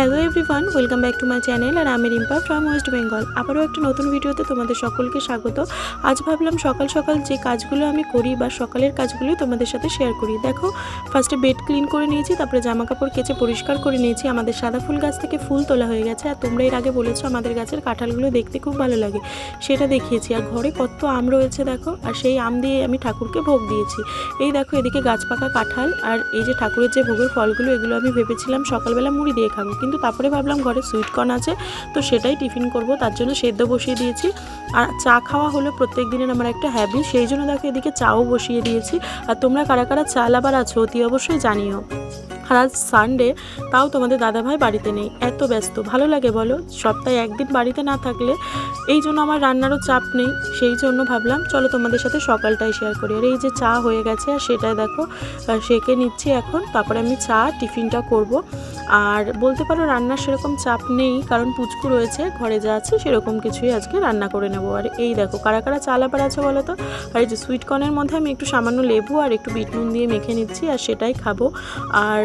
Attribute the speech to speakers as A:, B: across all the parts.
A: Hello everyone, welcome back to my channel. আর আমি Rimpa from West Bengal. আবারও একটা নতুন ভিডিওতে তোমাদের সকলকে স্বাগত। আজ ভাবলাম সকাল সকাল যে কাজগুলো আমি করি বা সকালের কাজগুলোই তোমাদের সাথে শেয়ার করি। দেখো, ফার্স্টে বেড ক্লিন করে নিয়েছি, তারপরে জামা কাপড় কেচে পরিষ্কার করে নিয়েছি। আমাদের সাদা ফুল গাছ থেকে ফুল তোলা হয়ে গেছে। আর তোমরা এর আগে বলেছো আমাদের গাছের কাঁঠালগুলো দেখতে খুব ভালো লাগে, সেটা দেখিয়েছি। আর ঘরে কত আম রয়েছে দেখো, আর সেই আম দিয়ে আমি ঠাকুরকে ভোগ দিয়েছি। এই দেখো, এদিকে গাছ পাকা কাঁঠাল, আর এই যে ঠাকুরের যে ভোগের ফলগুলো, এগুলো আমি ভেবেছিলাম সকালবেলা মুড়ি দিয়ে খাবো, কিন্তু তারপরে ভাবলাম ঘরে সুইট কর্ন আছে, তো সেটাই টিফিন করব। তার জন্য সেদ্ধ বসিয়ে দিয়েছি। আর চা খাওয়া হলো প্রত্যেক দিনের আমার একটা হ্যাবিট, সেই জন্য দেখো এদিকে চাও বসিয়ে দিয়েছি। আর তোমরা কারা কারা চা লাভার আছো অতি অবশ্যই জানিও। আর আজ সানডে, তাও তোমাদের দাদাভাই বাড়িতে নেই, এত ব্যস্ত। ভালো লাগে বলো, সপ্তাহে একদিন বাড়িতে না থাকলে? এই জন্য আমার রান্নারও চাপ নেই, সেই জন্য ভাবলাম চলো তোমাদের সাথে সকালটাই শেয়ার করি। আর এই যে চা হয়ে গেছে, আর সেটাই দেখো সেঁকে নিচ্ছি এখন। তারপরে আমি চা টিফিনটা করব। আর বলতে পারো রান্নার সেরকম চাপ নেই, কারণ পুচকু রয়েছে, ঘরে যা আছে সেরকম কিছুই আজকে রান্না করে নেবো। আর এই দেখো কারা কারা চা লাভার আছে বলো তো। আর এই যে সুইট কর্নের মধ্যে আমি একটু সামান্য লেবু আর একটু বিট নুন দিয়ে মেখে নিচ্ছি, আর সেটাই খাবো। আর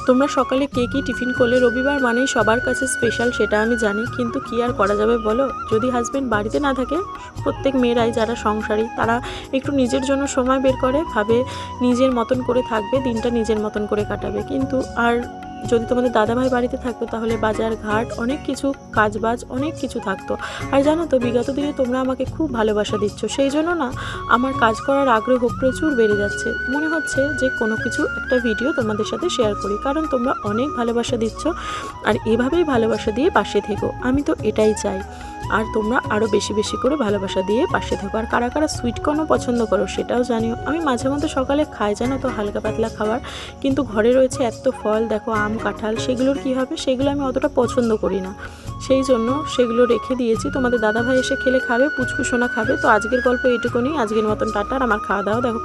A: তোমরা সকালে কে কী টিফিন করলে? রবিবার মানেই সবার কাছে স্পেশাল, সেটা আমি জানি, কিন্তু কি আর করা যাবে বলো। যদি হাজব্যান্ড বাড়িতে না থাকে, প্রত্যেক মেয়েরাই যারা সংসারী তারা একটু নিজের জন্য সময় বের করে, ভাবে নিজের মতন করে থাকবে, দিনটা নিজের মতন করে কাটাবে। কিন্তু আর যদি তোমাদের দাদাভাই বাড়িতে থাকতো, তাহলে বাজার ঘাট অনেক কিছু কাজবাজ অনেক কিছু থাকতো। আর জানো তো, বিগত দিনে তোমরা আমাকে খুব ভালোবাসা দিচ্ছ, সেই জন্য না আমার কাজ করার আগ্রহ প্রচুর বেড়ে যাচ্ছে। মনে হচ্ছে যে কোনো কিছু একটা ভিডিও তোমাদের সাথে শেয়ার করি, কারণ তোমরা অনেক ভালোবাসা দিচ্ছ। আর এভাবেই ভালোবাসা দিয়ে পাশে থেকো, আমি তো এটাই চাই। আর তোমরা আরও বেশি বেশি করে ভালোবাসা দিয়ে পাশে থেকো। আর কারা কারা সুইট কর্নও পছন্দ করো সেটাও জানিও। আমি মাঝে মধ্যে সকালে খাই, জানো তো, হালকা পাতলা খাবার, কিন্তু ঘরে রয়েছে এত ফল, দেখো আম কাঁঠাল, সেগুলোর কী হবে? সেগুলো আমি অতটা পছন্দ করি না, সেই জন্য সেগুলো রেখে দিয়েছি। তোমাদের দাদাভাই এসে খেলে খাবে, পুচকু সোনা খাবে। তো আজকের গল্প এইটুকুনি, আজকের মতন টাটা। আর আমার খাওয়া দাওয়া দেখো